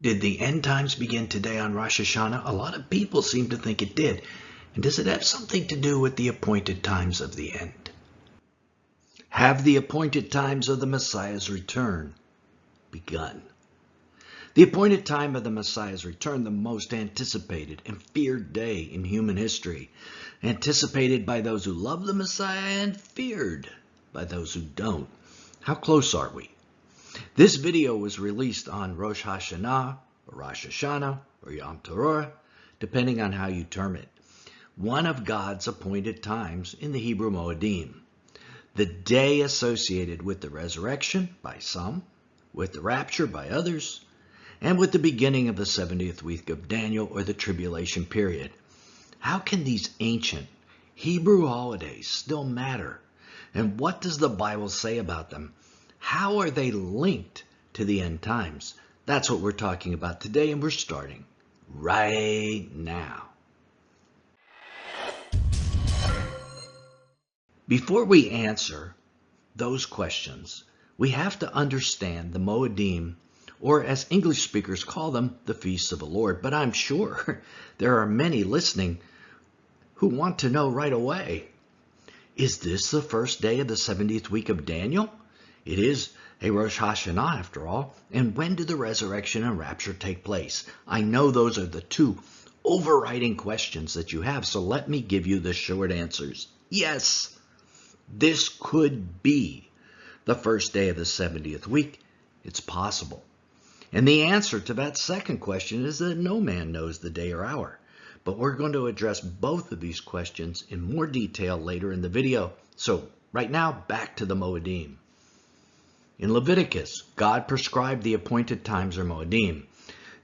Did the end times begin today on Rosh Hashanah? A lot of people seem to think it did. And does it have something to do with the appointed times of the end? Have the appointed times of the Messiah's return begun? The appointed time of the Messiah's return, the most anticipated and feared day in human history, anticipated by those who love the Messiah and feared by those who don't. How close are we? This video was released on Rosh Hashanah, or Rosh Hashanah, or Yom Teruah, depending on how you term it. One of God's appointed times in the Hebrew Moedim. The day associated with the resurrection by some, with the rapture by others, and with the beginning of the 70th week of Daniel, or the tribulation period. How can these ancient Hebrew holidays still matter? And what does the Bible say about them? How are they linked to the end times? That's what we're talking about today, and we're starting right now. Before we answer those questions, we have to understand the Moedim, or as English speakers call them, the feasts of the Lord. But I'm sure there are many listening who want to know right away, is this the first day of the 70th week of Daniel? It is a Rosh Hashanah after all. And when do the resurrection and rapture take place? I know those are the two overriding questions that you have, so let me give you the short answers. Yes, this could be the first day of the 70th week. It's possible. And the answer to that second question is that no man knows the day or hour. But we're going to address both of these questions in more detail later in the video. So right now, back to the Moedim. In Leviticus, God prescribed the appointed times, or Moedim.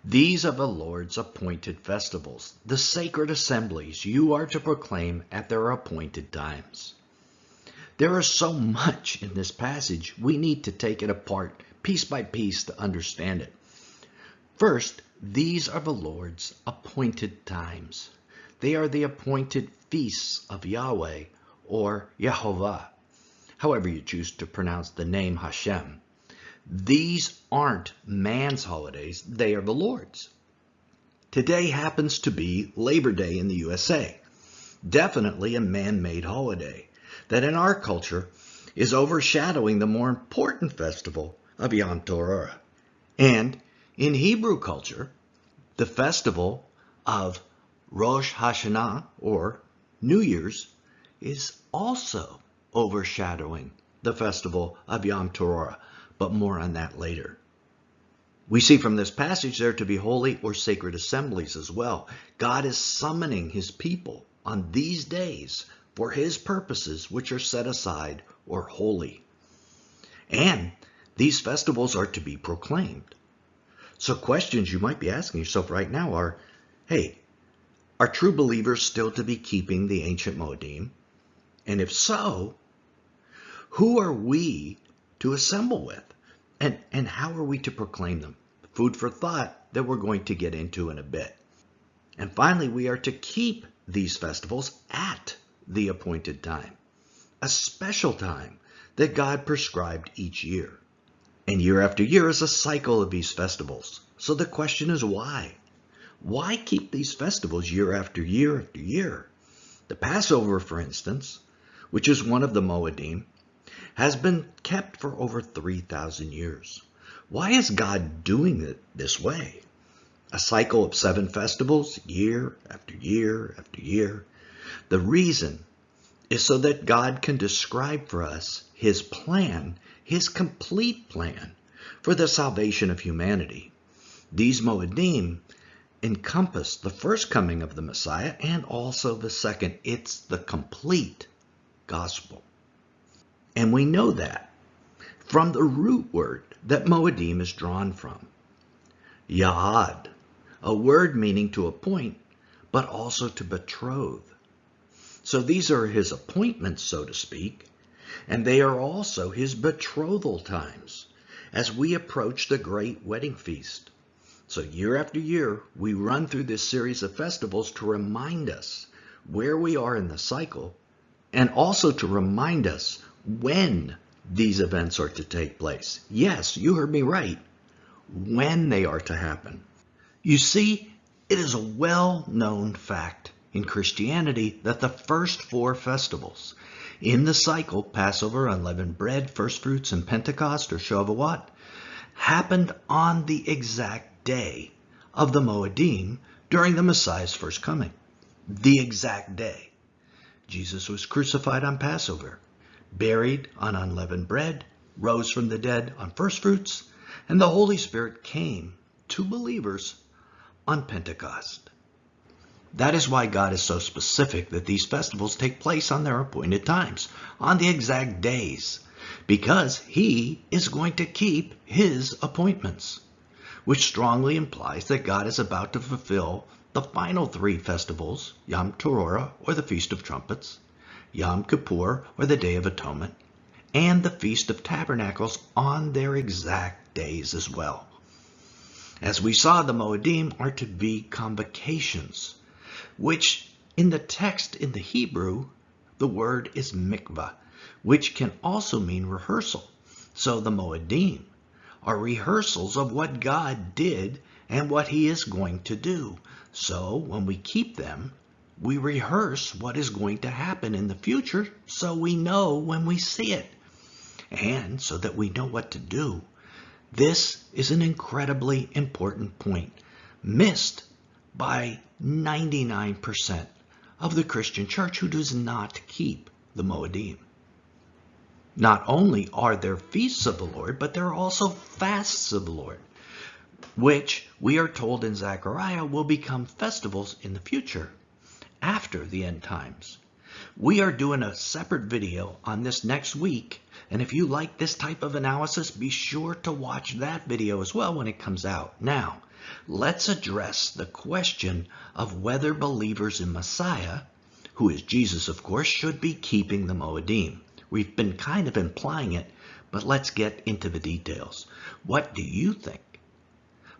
These are the Lord's appointed festivals, the sacred assemblies you are to proclaim at their appointed times. There is so much in this passage, we need to take it apart piece by piece to understand it. First, these are the Lord's appointed times. They are the appointed feasts of Yahweh, or Yehovah, however you choose to pronounce the name Hashem. These aren't man's holidays, they are the Lord's. Today happens to be Labor Day in the USA, definitely a man-made holiday that in our culture is overshadowing the more important festival of Yom Teruah. And in Hebrew culture, the festival of Rosh Hashanah, or New Year's, is also overshadowing the festival of Yom Teruah, but more on that later. We see from this passage there to be holy or sacred assemblies as well. God is summoning his people on these days for his purposes, which are set aside or holy. And these festivals are to be proclaimed. So questions you might be asking yourself right now are, hey, are true believers still to be keeping the ancient Moedim? And if so, who are we to assemble with? And how are we to proclaim them? Food for thought that we're going to get into in a bit. And finally, we are to keep these festivals at the appointed time, a special time that God prescribed each year. And year after year is a cycle of these festivals. So the question is why? Why keep these festivals year after year after year? The Passover, for instance, which is one of the Moedim, has been kept for over 3,000 years. Why is God doing it this way? A cycle of 7 festivals, year after year after year. The reason is so that God can describe for us his plan, his complete plan for the salvation of humanity. These Moedim encompass the first coming of the Messiah and also the second. It's the complete gospel. And we know that from the root word that Moedim is drawn from. Yahad, a word meaning to appoint, but also to betroth. So these are his appointments, so to speak, and they are also his betrothal times as we approach the great wedding feast. So year after year, we run through this series of festivals to remind us where we are in the cycle, and also to remind us when these events are to take place. Yes, you heard me right. when they are to happen. You see, it is a well-known fact in Christianity that the first 4 festivals in the cycle, Passover, unleavened bread, first fruits, and Pentecost or Shavuot, happened on the exact day of the Moedim during the Messiah's first coming. The exact day. Jesus was crucified on Passover, buried on unleavened bread, rose from the dead on first fruits, and the Holy Spirit came to believers on Pentecost. That is why God is so specific that these festivals take place on their appointed times, on the exact days, because He is going to keep His appointments, which strongly implies that God is about to fulfill the final 3 festivals, Yom Teruah, or the Feast of Trumpets, Yom Kippur, or the Day of Atonement, and the Feast of Tabernacles on their exact days as well. As we saw, the Moedim are to be convocations, which in the text in the Hebrew, the word is mikvah, which can also mean rehearsal. So the Moedim are rehearsals of what God did and what He is going to do. So when we keep them, we rehearse what is going to happen in the future so we know when we see it, and so that we know what to do. This is an incredibly important point, missed by 99% of the Christian church who does not keep the Moedim. Not only are there feasts of the Lord, but there are also fasts of the Lord, which we are told in Zechariah will become festivals in the future, after the end times. We are doing a separate video on this next week, and if you like this type of analysis, be sure to watch that video as well when it comes out. Now, let's address the question of whether believers in Messiah, who is Jesus of course, should be keeping the Moedim. We've been kind of implying it, but let's get into the details. What do you think?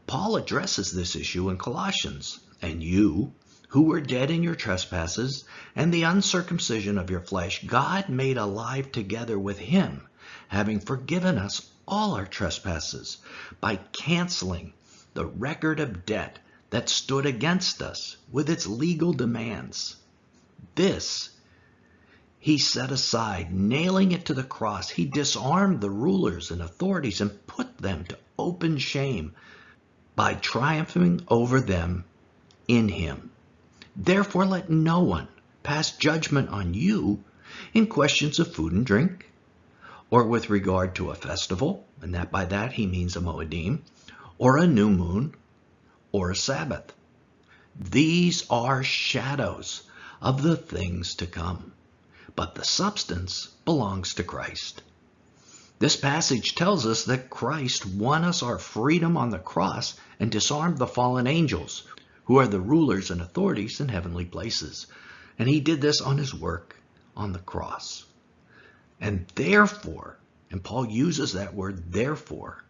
Paul addresses this issue in Colossians. And you, who were dead in your trespasses and the uncircumcision of your flesh, God made alive together with Him, having forgiven us all our trespasses by canceling the record of debt that stood against us with its legal demands. This He set aside, nailing it to the cross. He disarmed the rulers and authorities and put them to open shame by triumphing over them in Him. Therefore, let no one pass judgment on you in questions of food and drink, or with regard to a festival, and that by that he means a Moedim, or a new moon, or a Sabbath. These are shadows of the things to come, but the substance belongs to Christ. This passage tells us that Christ won us our freedom on the cross and disarmed the fallen angels, who are the rulers and authorities in heavenly places. And He did this on His work on the cross. And therefore, and Paul uses that word therefore,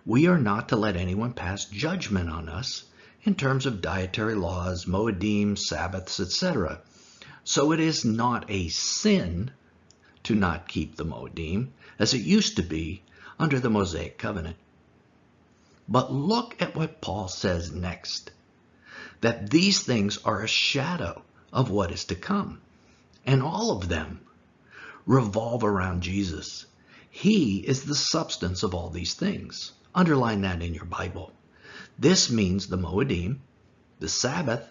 we are not to let anyone pass judgment on us in terms of dietary laws, Moedim, Sabbaths, etc. So it is not a sin to not keep the Moedim, as it used to be under the Mosaic covenant. But look at what Paul says next, that these things are a shadow of what is to come, and all of them revolve around Jesus. He is the substance of all these things. Underline that in your Bible. This means the Moedim, the Sabbath,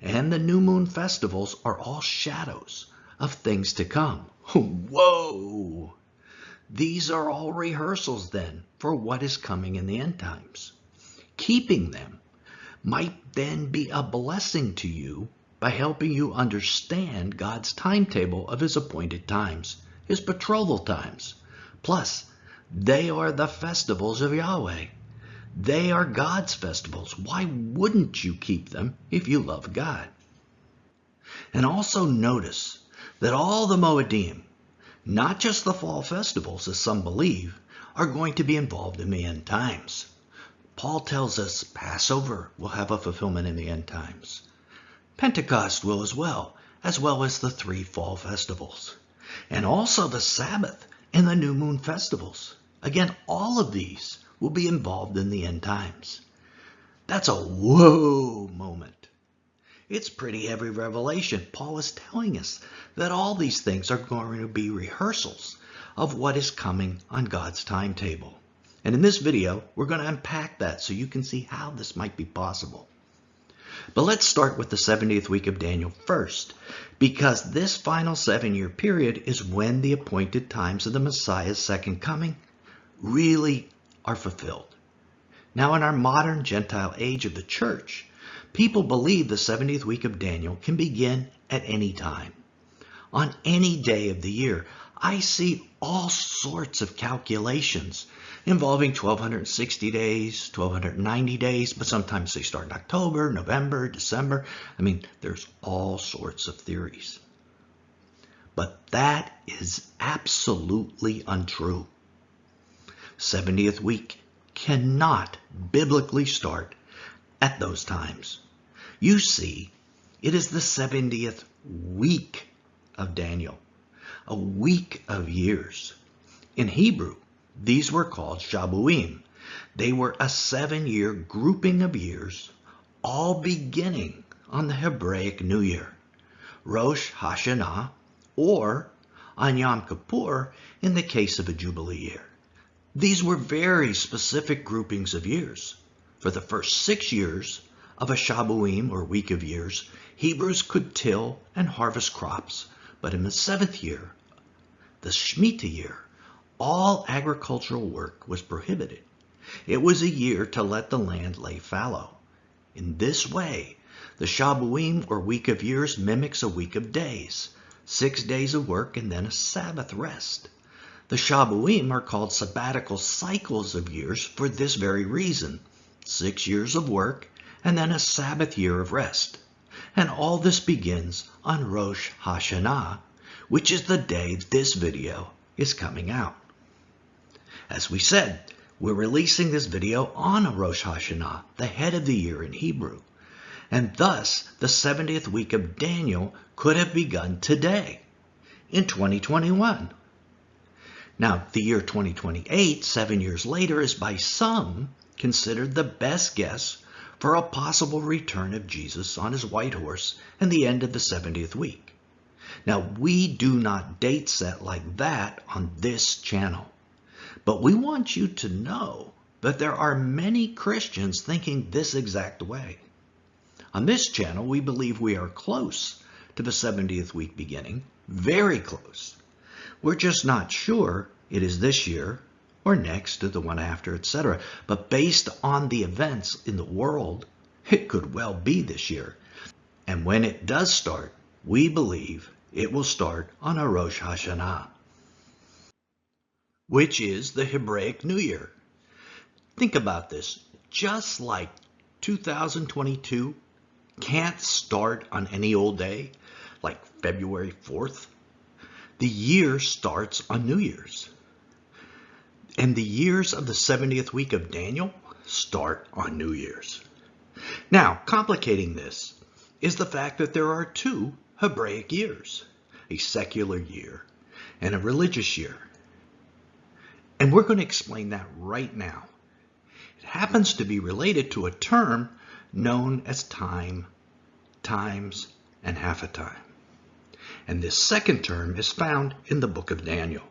and the new moon festivals are all shadows of things to come. Whoa! These are all rehearsals then for what is coming in the end times. Keeping them might then be a blessing to you by helping you understand God's timetable of His appointed times, His betrothal times. Plus, they are the festivals of Yahweh. They are God's festivals. Why wouldn't you keep them if you love God? And also notice that all the Moedim, not just the fall festivals, as some believe, are going to be involved in the end times. Paul tells us Passover will have a fulfillment in the end times. Pentecost will as well as the 3 fall festivals, and also the Sabbath and the new moon festivals. Again, all of these will be involved in the end times. That's a whoa moment. It's pretty heavy revelation. Paul is telling us that all these things are going to be rehearsals of what is coming on God's timetable. And in this video, we're going to unpack that so you can see how this might be possible. But let's start with the 70th week of Daniel first, because this final 7-year period is when the appointed times of the Messiah's second coming really are fulfilled. Now, in our modern Gentile age of the church, people believe the 70th week of Daniel can begin at any time, on any day of the year. I see all sorts of calculations involving 1,260 days, 1,290 days, but sometimes they start in October, November, December. I mean, there's all sorts of theories. But that is absolutely untrue. 70th week cannot biblically start at those times. You see, it is the 70th week of Daniel, a week of years. In Hebrew, these were called Shabuim. They were a 7-year grouping of years, all beginning on the Hebraic New Year, Rosh Hashanah, or on Yom Kippur in the case of a Jubilee year. These were very specific groupings of years. For the first 6 years of a Shabuim, or week of years, Hebrews could till and harvest crops, but in the 7th year, the Shemitah year, all agricultural work was prohibited. It was a year to let the land lay fallow. In this way, the Shabuim, or week of years, mimics a week of days, 6 days of work and then a Sabbath rest. The Shabuim are called sabbatical cycles of years for this very reason, 6 years of work and then a Sabbath year of rest. And all this begins on Rosh Hashanah, which is the day this video is coming out. As we said, we're releasing this video on a Rosh Hashanah, the head of the year in Hebrew. And thus, the 70th week of Daniel could have begun today, in 2021. Now, the year 2028, 7 years later, is by some considered the best guess for a possible return of Jesus on his white horse and the end of the 70th week. Now, we do not date set like that on this channel. But we want you to know that there are many Christians thinking this exact way. On this channel, we believe we are close to the 70th week beginning, very close. We're just not sure it is this year or next or the one after, etc. But based on the events in the world, it could well be this year. And when it does start, we believe it will start on a Rosh Hashanah, which is the Hebraic New Year. Think about this. Just like 2022 can't start on any old day, like February 4th, the year starts on New Year's. And the years of the 70th week of Daniel start on New Year's. Now, complicating this is the fact that there are 2 Hebraic years, a secular year and a religious year. And we're going to explain that right now. It happens to be related to a term known as time, times, and half a time. And this second term is found in the book of Daniel.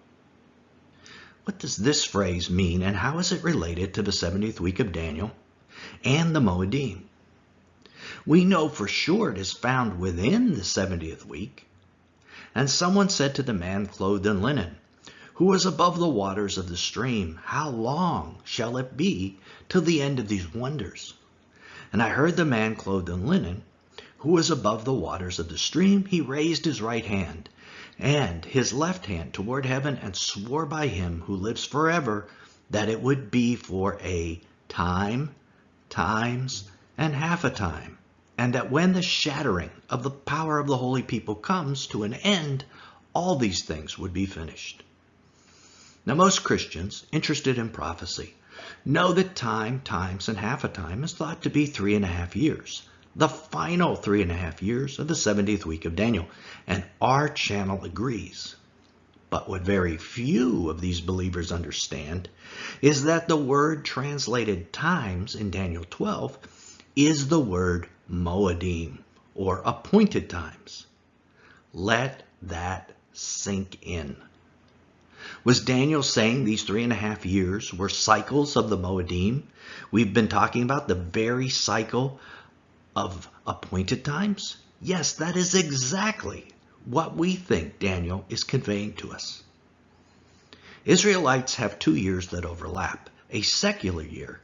What does this phrase mean, and how is it related to the 70th week of Daniel and the Moedim? We know for sure it is found within the 70th week. And someone said to the man clothed in linen, who was above the waters of the stream, how long shall it be till the end of these wonders? And I heard the man clothed in linen, who was above the waters of the stream, he raised his right hand and his left hand toward heaven and swore by him who lives forever that it would be for a time, times, and half a time, and that when the shattering of the power of the holy people comes to an end, all these things would be finished. Now, most Christians interested in prophecy know that time, times, and half a time is thought to be 3.5 years, the final 3.5 years of the 70th week of Daniel, and our channel agrees. But what very few of these believers understand is that the word translated times in Daniel 12 is the word Moedim, or appointed times. Let that sink in. Was Daniel saying these 3.5 years were cycles of the Moedim? We've been talking about the very cycle of appointed times? Yes, that is exactly what we think Daniel is conveying to us. Israelites have 2 years that overlap, a secular year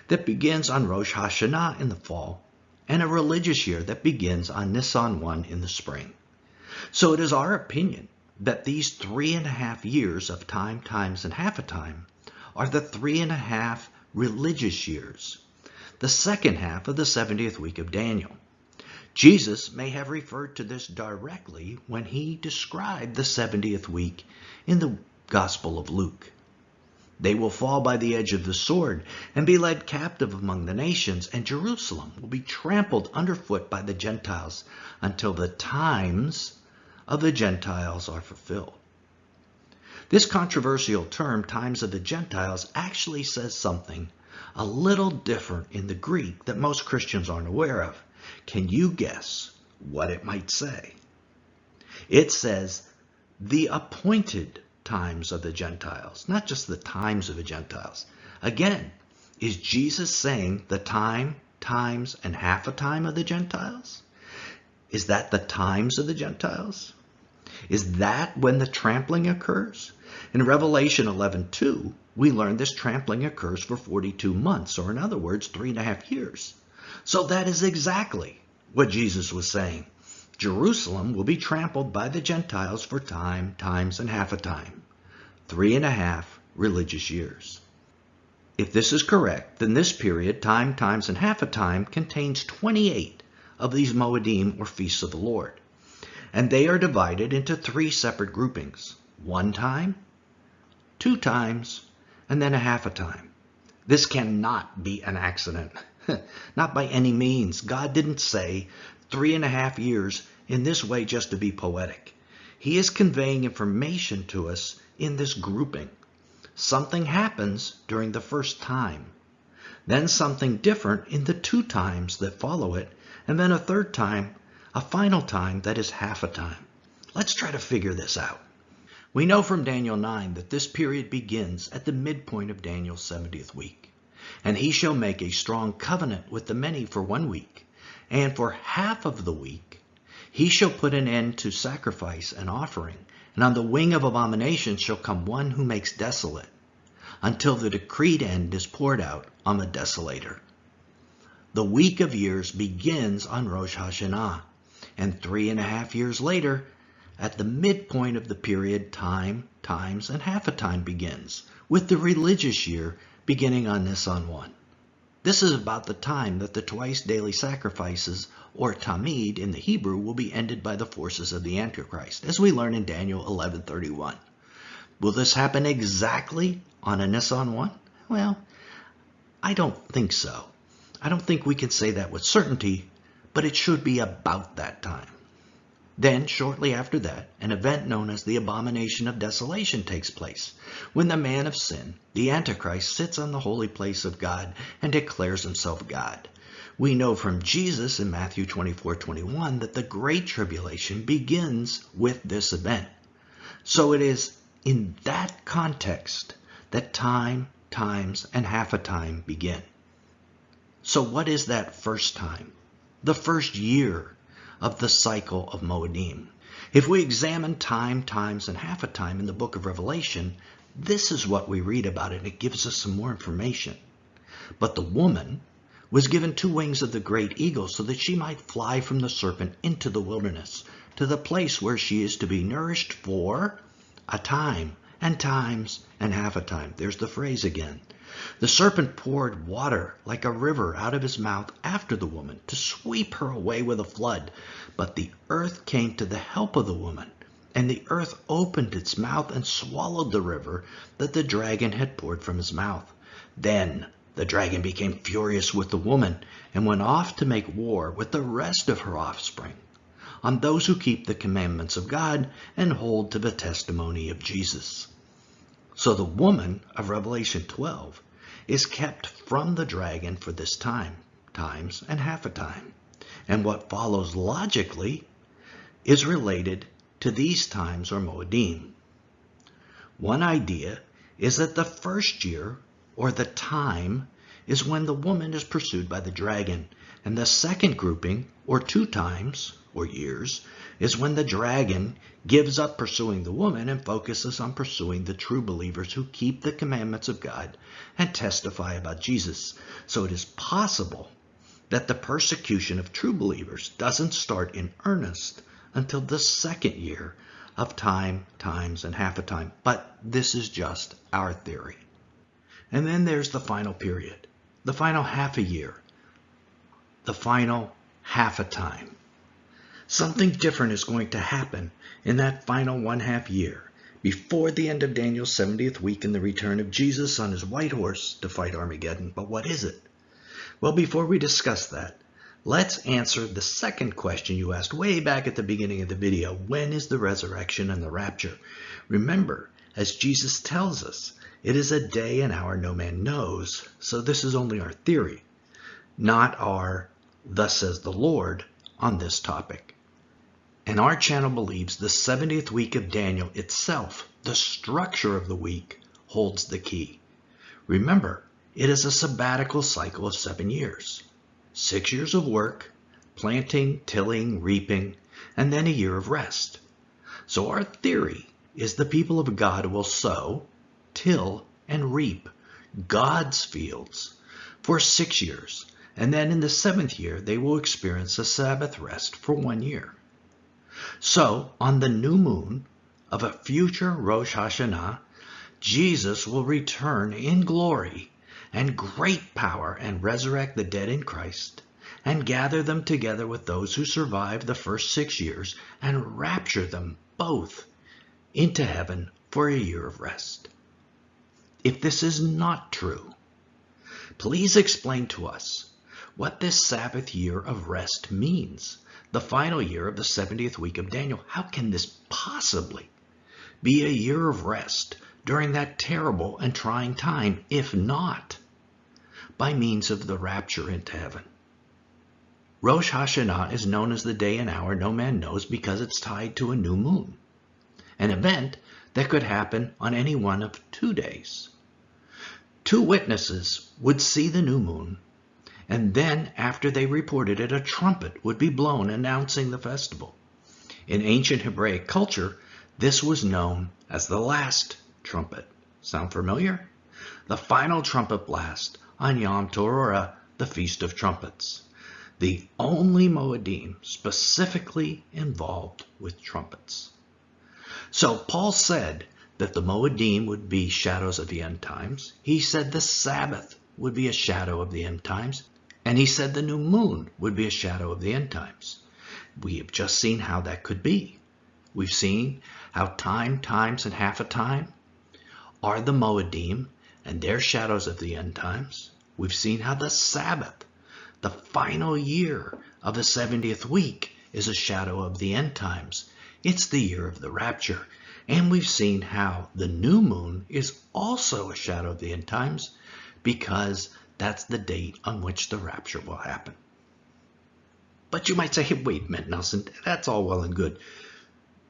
that begins on Rosh Hashanah in the fall, and a religious year that begins on Nisan 1 in the spring. So it is our opinion that these 3.5 years of time, times, and half a time are the 3.5 religious years, the second half of the 70th week of Daniel. Jesus may have referred to this directly when he described the 70th week in the Gospel of Luke. They will fall by the edge of the sword and be led captive among the nations, and Jerusalem will be trampled underfoot by the Gentiles until the times of the Gentiles are fulfilled. This controversial term, times of the Gentiles, actually says something a little different in the Greek that most Christians aren't aware of. Can you guess what it might say? It says the appointed times of the Gentiles, not just the times of the Gentiles. Again, is Jesus saying the time, times, and half a time of the Gentiles? Is that the times of the Gentiles? Is that when the trampling occurs? In Revelation 11:2, we learn this trampling occurs for 42 months, or in other words, 3.5 years. So that is exactly what Jesus was saying. Jerusalem will be trampled by the Gentiles for time, times, and half a time. 3.5 religious years. If this is correct, then this period, time, times, and half a time, contains 28 of these Moedim, or Feasts of the Lord. And they are divided into 3 separate groupings: 1 time, 2 times, and then a half a time. This cannot be an accident. Not by any means. God didn't say 3.5 years in this way just to be poetic. He is conveying information to us in this grouping. Something happens during the first time, then something different in the 2 times that follow it, and then a third time, a final time that is half a time. Let's try to figure this out. We know from Daniel 9 that this period begins at the midpoint of Daniel's 70th week. And he shall make a strong covenant with the many for 1 week, and for half of the week he shall put an end to sacrifice and offering, and on the wing of abomination shall come one who makes desolate, until the decreed end is poured out on the desolator. The week of years begins on Rosh Hashanah, and 3.5 years later, at the midpoint of the period, time, times, and half a time begins, with the religious year beginning on Nisan 1. This is about the time that the twice daily sacrifices, or tamid in the Hebrew, will be ended by the forces of the Antichrist, as we learn in Daniel 11:31. Will this happen exactly on a Nisan 1? Well, I don't think so. I don't think we can say that with certainty, but it should be about that time. Then, shortly after that, an event known as the Abomination of Desolation takes place, when the man of sin, the Antichrist, sits on the holy place of God and declares himself God. We know from Jesus in Matthew 24:21 that the Great Tribulation begins with this event. So it is in that context that time, times, and half a time begin. So what is that first time? The first year of the cycle of Moedim. If we examine time, times, and half a time in the book of Revelation, this is what we read about it. It gives us some more information. But the woman was given 2 wings of the great eagle so that she might fly from the serpent into the wilderness, to the place where she is to be nourished for a time, and times, and half a time. There's the phrase again. The serpent poured water like a river out of his mouth after the woman to sweep her away with a flood. But the earth came to the help of the woman, and the earth opened its mouth and swallowed the river that the dragon had poured from his mouth. Then the dragon became furious with the woman and went off to make war with the rest of her offspring. on those who keep the commandments of God and hold to the testimony of Jesus. So the woman of Revelation 12 is kept from the dragon for this time, times and half a time. And what follows logically is related to these times or Moedim. One idea is that the first year, or the time, is when the woman is pursued by the dragon, and the second grouping, or 2 times, or years, is when the dragon gives up pursuing the woman and focuses on pursuing the true believers who keep the commandments of God and testify about Jesus. So it is possible that the persecution of true believers doesn't start in earnest until the second year of time, times, and half a time. But this is just our theory. And then there's the final period, the final half a year, the final half a time. Something different is going to happen in that final 1/2 year before the end of Daniel's 70th week and the return of Jesus on his white horse to fight Armageddon. But what is it? Well, before we discuss that, let's answer the second question you asked way back at the beginning of the video. When is the resurrection and the rapture? Remember, as Jesus tells us, it is a day and hour no man knows. So this is only our theory, not our "thus says the Lord" on this topic. And our channel believes the 70th week of Daniel itself, the structure of the week, holds the key. Remember, it is a sabbatical cycle of 7 years. 6 years of work, planting, tilling, reaping, and then a year of rest. So our theory is the people of God will sow, till, and reap God's fields for 6 years. And then in the 7th year, they will experience a Sabbath rest for 1 year. So, on the new moon of a future Rosh Hashanah, Jesus will return in glory and great power and resurrect the dead in Christ and gather them together with those who survived the first 6 years and rapture them both into heaven for a year of rest. If this is not true, please explain to us what this Sabbath year of rest means. The final year of the 70th week of Daniel. How can this possibly be a year of rest during that terrible and trying time, if not by means of the rapture into heaven? Rosh Hashanah is known as the day and hour no man knows because it's tied to a new moon, an event that could happen on any one of 2 days. 2 witnesses would see the new moon, and then after they reported it, a trumpet would be blown announcing the festival. In ancient Hebraic culture, this was known as the last trumpet. Sound familiar? The final trumpet blast on Yom Teruah, the Feast of Trumpets. The only Moedim specifically involved with trumpets. So Paul said that the Moedim would be shadows of the end times. He said the Sabbath would be a shadow of the end times. And he said the new moon would be a shadow of the end times. We have just seen how that could be. We've seen how time, times, and half a time are the Moedim, and they're shadows of the end times. We've seen how the Sabbath, the final year of the 70th week, is a shadow of the end times. It's the year of the rapture. And we've seen how the new moon is also a shadow of the end times because that's the date on which the rapture will happen. But you might say, hey, wait a minute, Nelson, that's all well and good.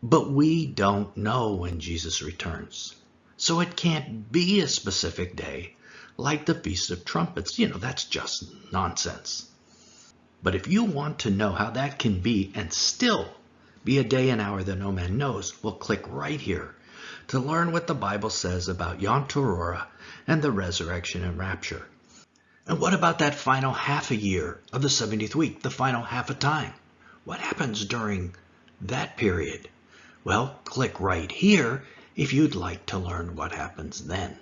But we don't know when Jesus returns. So it can't be a specific day like the Feast of Trumpets. That's just nonsense. But if you want to know how that can be and still be a day and hour that no man knows, well, click right here to learn what the Bible says about Yom Teruah and the resurrection and rapture. And what about that final half a year of the 70th week, the final half a time? What happens during that period? Well, click right here if you'd like to learn what happens then.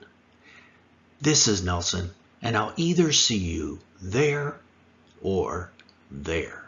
This is Nelson, and I'll either see you there or there.